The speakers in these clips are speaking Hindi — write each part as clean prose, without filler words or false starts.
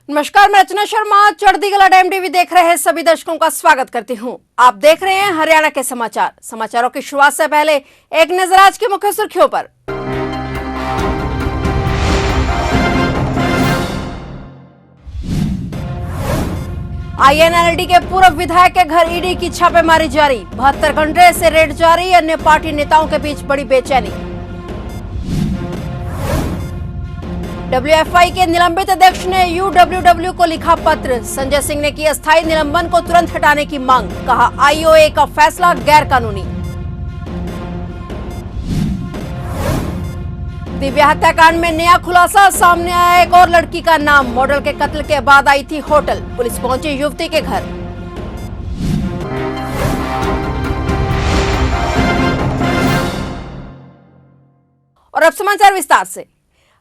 नमस्कार, मैं रचना शर्मा चढ़दीगला टाइम टीवी देख रहे हैं सभी दर्शकों का स्वागत करती हूं। आप देख रहे हैं हरियाणा के समाचारों की शुरुआत से पहले एक नजर आज की मुख्य सुर्खियों पर। आईएनएलडी के पूर्व विधायक के घर ईडी की छापेमारी जारी, 72 घंटे से रेड जारी, अन्य पार्टी नेताओं के बीच बड़ी बेचैनी। डब्ल्यूएफआई के निलंबित अध्यक्ष ने यूडब्ल्यूडब्ल्यू को लिखा पत्र, संजय सिंह ने की अस्थायी निलंबन को तुरंत हटाने की मांग, कहा आईओए का फैसला गैर कानूनी। दिव्या हत्याकांड में नया खुलासा, सामने आया एक और लड़की का नाम, मॉडल के कत्ल के बाद आई थी होटल, पुलिस पहुंची युवती के घर। और अब समाचार विस्तार से।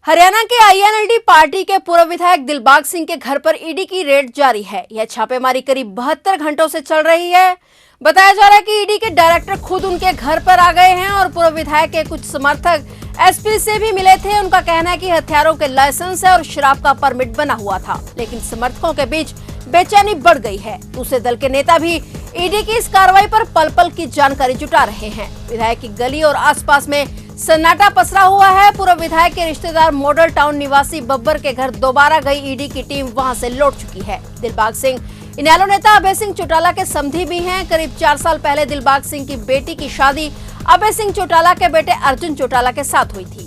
हरियाणा के आईएनएलडी पार्टी के पूर्व विधायक दिलबाग सिंह के घर पर ईडी की रेड जारी है। यह छापेमारी करीब 72 घंटों से चल रही है। बताया जा रहा है कि ईडी के डायरेक्टर खुद उनके घर पर आ गए हैं और पूर्व विधायक के कुछ समर्थक एसपी से भी मिले थे। उनका कहना है कि हथियारों के लाइसेंस है और शराब का परमिट बना हुआ था, लेकिन समर्थकों के बीच बेचैनी बढ़ गई है। दूसरे दल के नेता भी ईडी की इस कार्रवाई पर पल पल की जानकारी जुटा रहे हैं। विधायक की गली और आसपास में सन्नाटा पसरा हुआ है। पूर्व विधायक के रिश्तेदार मॉडल टाउन निवासी बब्बर के घर दोबारा गई ईडी की टीम वहां से लौट चुकी है। दिलबाग सिंह इनेलो नेता अभय सिंह चौटाला के समधी भी हैं। करीब 4 साल पहले दिलबाग सिंह की बेटी की शादी अभय सिंह चौटाला के बेटे अर्जुन चौटाला के साथ हुई थी।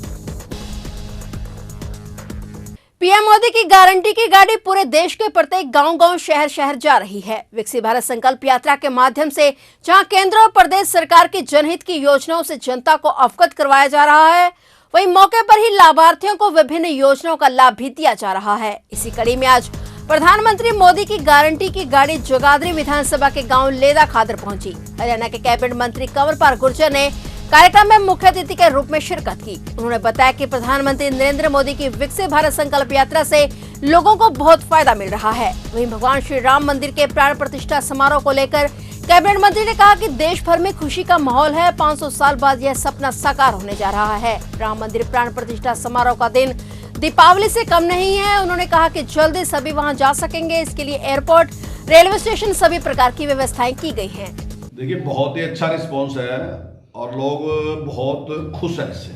पीएम मोदी की गारंटी की गाड़ी पूरे देश के प्रत्येक गांव-गांव, शहर-शहर जा रही है। विकसित भारत संकल्प यात्रा के माध्यम से जहां केंद्र और प्रदेश सरकार की जनहित की योजनाओं से जनता को अवगत करवाया जा रहा है, वहीं मौके पर ही लाभार्थियों को विभिन्न योजनाओं का लाभ भी दिया जा रहा है। इसी कड़ी में आज प्रधानमंत्री मोदी की गारंटी की गाड़ी जगाधरी विधानसभा के गाँव लेदा खादर पहुंची। हरियाणा के कैबिनेट मंत्री कंवरपाल गुर्जर ने कार्यक्रम में मुख्य अतिथि के रूप में शिरकत की। उन्होंने बताया कि प्रधानमंत्री नरेंद्र मोदी की विकसित भारत संकल्प यात्रा से लोगों को बहुत फायदा मिल रहा है। वहीं भगवान श्री राम मंदिर के प्राण प्रतिष्ठा समारोह को लेकर कैबिनेट मंत्री ने कहा कि देश भर में खुशी का माहौल है। 500 साल बाद यह सपना साकार होने जा रहा है। राम मंदिर प्राण प्रतिष्ठा समारोह का दिन दीपावली से कम नहीं है। उन्होंने कहा कि जल्दी सभी वहाँ जा सकेंगे। इसके लिए एयरपोर्ट, रेलवे स्टेशन, सभी प्रकार की व्यवस्थाएं की गई है। देखिए, बहुत ही अच्छा रिस्पॉन्स है और लोग बहुत खुश हैं इससे,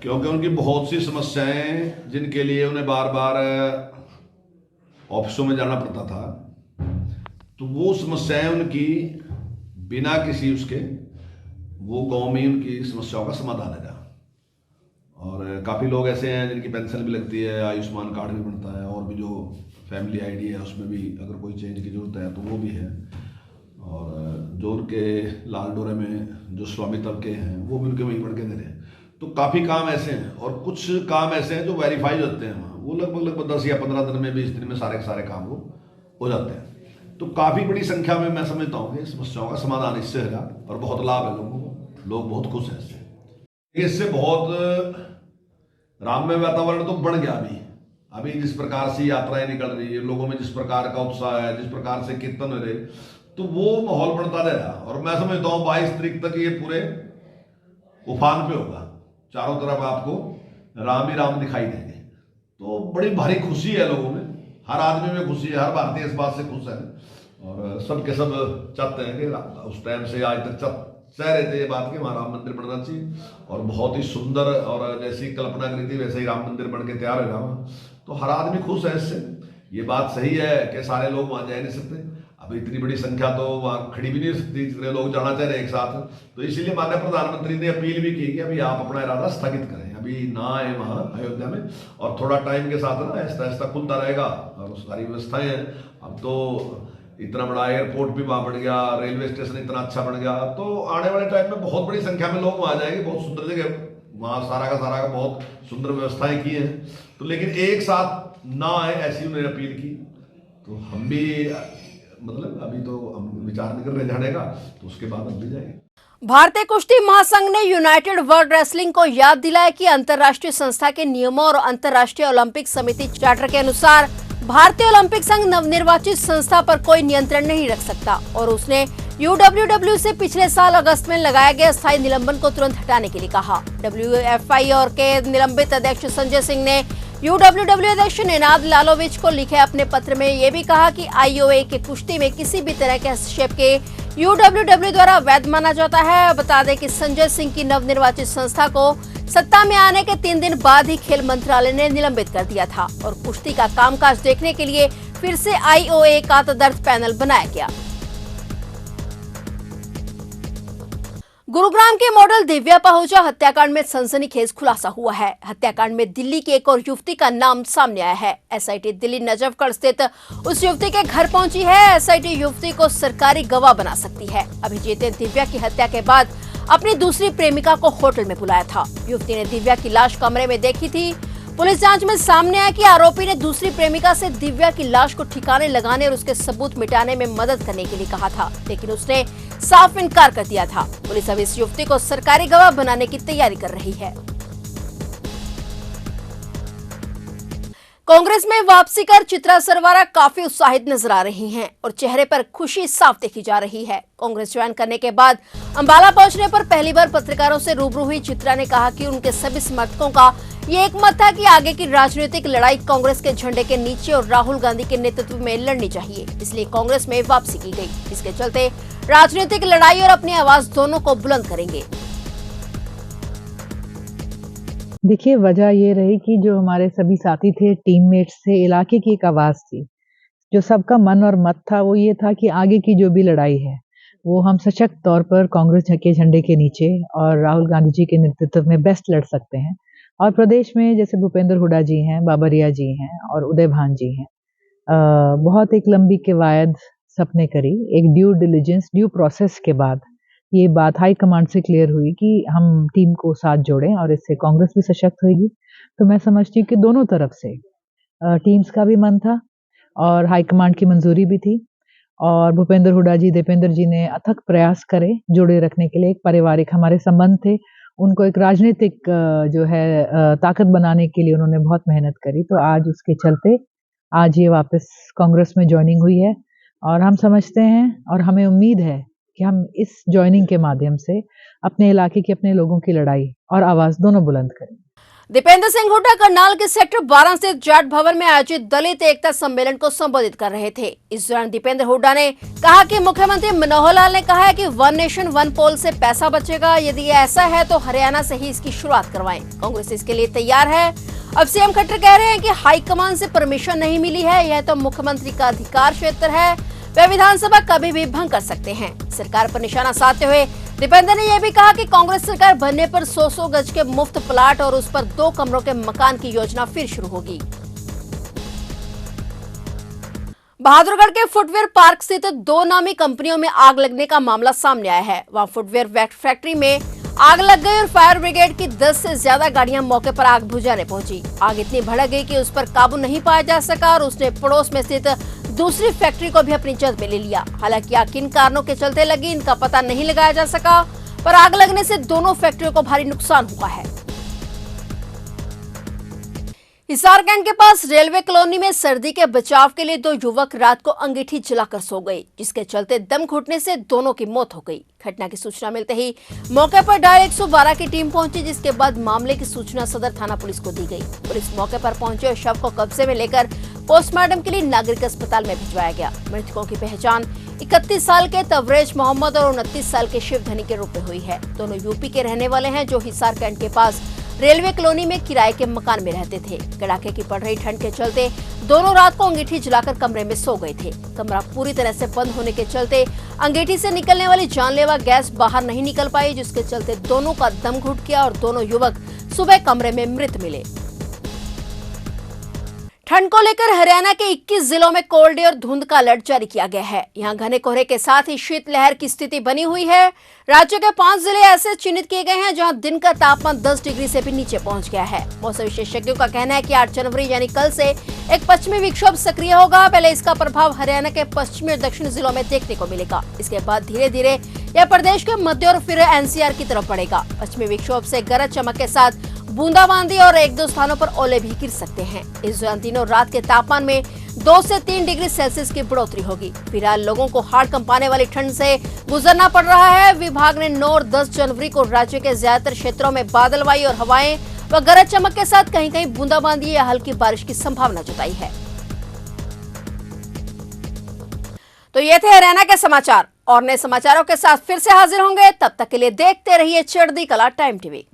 क्योंकि उनकी बहुत सी समस्याएं जिनके लिए उन्हें बार बार ऑफिसों में जाना पड़ता था, तो वो समस्याएं उनकी बिना किसी उसके वो गांव में ही उनकी समस्याओं का समाधान है। और काफ़ी लोग ऐसे हैं जिनकी पेंशन भी लगती है, आयुष्मान कार्ड भी बनता है, और भी जो फैमिली आईडी है उसमें भी अगर कोई चेंज की जरूरत है तो वो भी है। और जो उनके लाल डोरे में जो स्वामी तबके हैं वो भी उनके वहीं पढ़ के दे रहे हैं। तो काफ़ी काम ऐसे हैं और कुछ काम ऐसे हैं जो वेरीफाई होते हैं वहाँ, वो लगभग 10 या 15 दिन में, 20 दिन में सारे के सारे काम वो हो जाते हैं। तो काफ़ी बड़ी संख्या में मैं समझता हूँ कि समस्याओं का समाधान इससे है और बहुत लाभ है लोगों को। लोग बहुत खुश हैं इससे बहुत राममय वातावरण तो बढ़ गया। अभी जिस प्रकार से यात्राएं निकल रही है, लोगों में जिस प्रकार का उत्साह है, जिस प्रकार से कीर्तन हो रहे, तो वो माहौल बढ़ता जा रहा। और मैं समझता हूँ 22 तारीख तक ये पूरे उफान पे होगा। चारों तरफ आपको राम ही राम दिखाई देंगे। तो बड़ी भारी खुशी है लोगों में, हर आदमी में खुशी है, हर भारतीय इस बात से खुश है। और सब के सब चाहते हैं कि उस टाइम से आज तक चाह रहे थे ये बात कि वहाँ राम मंदिर बनना चाहिए, और बहुत ही सुंदर और जैसी कल्पना करी थी वैसे ही राम मंदिर बन के तैयार होगा वहाँ। तो हर आदमी खुश है इससे। ये बात सही है कि सारे लोग वहाँ जा नहीं सकते, अभी इतनी बड़ी संख्या तो वहाँ खड़ी भी नहीं हो सकती, जितने लोग जाना चाह रहे एक साथ। तो इसलिए माननीय प्रधानमंत्री ने अपील भी की कि अभी आप अपना इरादा स्थगित करें, अभी ना आए वहाँ अयोध्या में, और थोड़ा टाइम के साथ ना ऐसा ऐसा खुलता रहेगा और सारी व्यवस्थाएं हैं। अब तो इतना बड़ा एयरपोर्ट भी वहाँ बन गया, रेलवे स्टेशन इतना अच्छा बन गया, तो आने वाले टाइम में बहुत बड़ी संख्या में लोग वहाँ जाएंगे। बहुत सुंदर जगह वहाँ, सारा का सारा बहुत सुंदर व्यवस्थाएं की हैं। तो लेकिन एक साथ ना आए ऐसी उन्होंने अपील की। तो हम भी मतलब अभी तो हम विचार नहीं कर रहे जाने का, तो उसके बाद हम भी जाएंगे। भारतीय कुश्ती महासंघ ने यूनाइटेड वर्ल्ड रेसलिंग को याद दिलाया कि अंतर्राष्ट्रीय संस्था के नियमों और अंतर्राष्ट्रीय ओलंपिक समिति चार्टर के अनुसार भारतीय ओलंपिक संघ नवनिर्वाचित संस्था पर कोई नियंत्रण नहीं रख सकता, और उसने यूडब्ल्यूडब्ल्यू से पिछले साल अगस्त में लगाए गए अस्थायी निलंबन को तुरंत हटाने के लिए कहा। डब्ल्यूएफआई और के निलंबित अध्यक्ष संजय सिंह ने UWW अध्यक्ष निनाद लालोविच को लिखे अपने पत्र में ये भी कहा कि IOA की कुश्ती में किसी भी तरह के हस्तक्षेप के UWW द्वारा वैध माना जाता है। बता दें कि संजय सिंह की नवनिर्वाचित संस्था को सत्ता में आने के 3 दिन बाद ही खेल मंत्रालय ने निलंबित कर दिया था और कुश्ती का कामकाज देखने के लिए फिर से IOA का तदर्थ पैनल बनाया गया। गुरुग्राम के मॉडल दिव्या पाहुजा हत्याकांड में सनसनीखेज खुलासा हुआ है। हत्याकांड में दिल्ली की एक और युवती का नाम सामने आया है। SIT दिल्ली नजफगढ़ स्थित उस युवती के घर पहुंची है। SIT युवती को सरकारी गवाह बना सकती है। अभिजीत ने दिव्या की हत्या के बाद अपनी दूसरी प्रेमिका को होटल में बुलाया था। युवती ने दिव्या की लाश कमरे में देखी थी। पुलिस जांच में सामने आया कि आरोपी ने दूसरी प्रेमिका से दिव्या की लाश को ठिकाने लगाने और उसके सबूत मिटाने में मदद करने के लिए कहा था, लेकिन उसने साफ इनकार कर दिया था। पुलिस अब इस युवती को सरकारी गवाह बनाने की तैयारी कर रही है। कांग्रेस में वापसी कर चित्रा सरवारा काफी उत्साहित नजर आ रही हैं और चेहरे पर खुशी साफ देखी जा रही है। कांग्रेस ज्वाइन करने के बाद अंबाला पहुंचने पर पहली बार पत्रकारों से रूबरू हुई चित्रा ने कहा कि उनके सभी समर्थकों का ये एक मत था कि आगे की राजनीतिक लड़ाई कांग्रेस के झंडे के नीचे और राहुल गांधी के नेतृत्व में लड़नी चाहिए, इसलिए कांग्रेस में वापसी की गई। इसके चलते राजनीतिक लड़ाई और अपनी आवाज दोनों को बुलंद करेंगे। देखिए, वजह ये रही कि जो हमारे सभी साथी थे, टीममेट्स थे, इलाके की एक आवाज़ थी। जो सबका मन और मत था वो ये था कि आगे की जो भी लड़ाई है, वो हम सशक्त तौर पर कांग्रेस के झंडे के नीचे और राहुल गांधी जी के नेतृत्व में बेस्ट लड़ सकते हैं। और प्रदेश में जैसे भूपेंद्र हुड्डा जी हैं, बाबरिया जी हैं और उदय भान जी हैं, बहुत एक लंबी कवायद सबने करी। एक ड्यू डिलिजेंस, ड्यू प्रोसेस के बाद ये बात हाई कमांड से क्लियर हुई कि हम टीम को साथ जोड़ें और इससे कांग्रेस भी सशक्त होगी। तो मैं समझती हूँ कि दोनों तरफ से टीम्स का भी मन था और हाई कमांड की मंजूरी भी थी और भूपेंद्र हुड्डा जी, दीपेंद्र जी ने अथक प्रयास करे जोड़े रखने के लिए। एक पारिवारिक हमारे संबंध थे, उनको एक राजनीतिक जो है ताकत बनाने के लिए उन्होंने बहुत मेहनत करी। तो आज उसके चलते आज ये वापस कांग्रेस में ज्वाइनिंग हुई है और हम समझते हैं और हमें उम्मीद है कि हम इस ज्वाइनिंग के माध्यम से अपने इलाके के अपने लोगों की लड़ाई और आवाज दोनों बुलंद करेंगे। दीपेंद्र सिंह हुड्डा करनाल के सेक्टर 12 स्थित जाट भवन में आयोजित दलित एकता सम्मेलन को संबोधित कर रहे थे। इस दौरान दीपेंद्र हुड्डा ने कहा कि मुख्यमंत्री मनोहर लाल ने कहा है कि 1 नेशन 1 पोल से पैसा बचेगा। यदि ये ऐसा है तो हरियाणा से ही इसकी शुरुआत करवाएं। कांग्रेस इसके लिए तैयार है। अब सीएम खट्टर कह रहे हैं कि हाईकमान से परमिशन नहीं मिली है, यह तो मुख्यमंत्री का अधिकार क्षेत्र है, वे विधानसभा कभी भी भंग कर सकते हैं। सरकार पर निशाना साधते हुए दीपेंद्र ने यह भी कहा कि कांग्रेस सरकार बनने पर 100 गज के मुफ्त प्लाट और उस पर 2 कमरों के मकान की योजना फिर शुरू होगी। बहादुरगढ़ के फुटवेयर पार्क स्थित 2 नामी कंपनियों में आग लगने का मामला सामने आया है। वहां फुटवेयर फैक्ट्री में आग लग गई और फायर ब्रिगेड की 10 से ज्यादा गाड़ियां मौके पर आग बुझाने पहुंची। आग इतनी भड़क गई कि उस पर काबू नहीं पाया जा सका और उसने पड़ोस में स्थित दूसरी फैक्ट्री को भी अपनी जद में ले लिया। हालांकि आग किन कारणों के चलते लगी इनका पता नहीं लगाया जा सका, पर आग लगने से दोनों फैक्ट्रियों को भारी नुकसान हुआ है। हिसार कैंट के पास रेलवे कॉलोनी में सर्दी के बचाव के लिए 2 युवक रात को अंगीठी जलाकर सो गए, जिसके चलते दम घुटने से दोनों की मौत हो गई। घटना की सूचना मिलते ही मौके पर डायल 112 की टीम पहुंची, जिसके बाद मामले की सूचना सदर थाना पुलिस को दी गई। पुलिस मौके पर पहुंची और शव को कब्जे में लेकर पोस्टमार्टम के लिए नागरिक अस्पताल में भिजवाया गया। मृतकों की पहचान 31 साल के तवरेज मोहम्मद और 29 साल के शिवधनी के रूप में हुई है। दोनों यूपी के रहने वाले हैं, जो हिसार कैंट के पास रेलवे कॉलोनी में किराए के मकान में रहते थे। कड़ाके की पड़ रही ठंड के चलते दोनों रात को अंगीठी जलाकर कमरे में सो गए थे। कमरा पूरी तरह से बंद होने के चलते अंगीठी से निकलने वाली जानलेवा गैस बाहर नहीं निकल पाई, जिसके चलते दोनों का दम घुट गया और दोनों युवक सुबह कमरे में मृत मिले। ठंड को लेकर हरियाणा के 21 जिलों में कोल्ड डे और धुंध का अलर्ट जारी किया गया है। यहां घने कोहरे के साथ ही शीतलहर की स्थिति बनी हुई है। राज्य के 5 जिले ऐसे चिन्हित किए गए हैं जहां दिन का तापमान 10 डिग्री से भी नीचे पहुंच गया है। मौसम विशेषज्ञों का कहना है कि 8 जनवरी यानी कल से एक पश्चिमी विक्षोभ सक्रिय होगा। पहले इसका प्रभाव हरियाणा के पश्चिमी और दक्षिणी जिलों में देखने को मिलेगा। इसके बाद धीरे धीरे यह प्रदेश के मध्य और फिर एनसीआर की तरफ बढ़ेगा। पश्चिमी विक्षोभ से गरज चमक के साथ बूंदाबांदी और 1-2 स्थानों पर ओले भी गिर सकते हैं। इस दौरान दिनों रात के तापमान में 2 से 3 डिग्री सेल्सियस की बढ़ोतरी होगी। फिलहाल लोगों को हाड़ कंपाने वाली ठंड से गुजरना पड़ रहा है। विभाग ने 9 और 10 जनवरी को राज्य के ज्यादातर क्षेत्रों में बादलवाई और हवाएं व गरज चमक के साथ कहीं कहीं बूंदाबांदी या हल्की बारिश की संभावना जताई है। तो ये थे हरियाणा के समाचार और नए समाचारों के साथ फिर से हाजिर होंगे। तब तक के लिए देखते रहिए चढ़ती कला टाइम टीवी।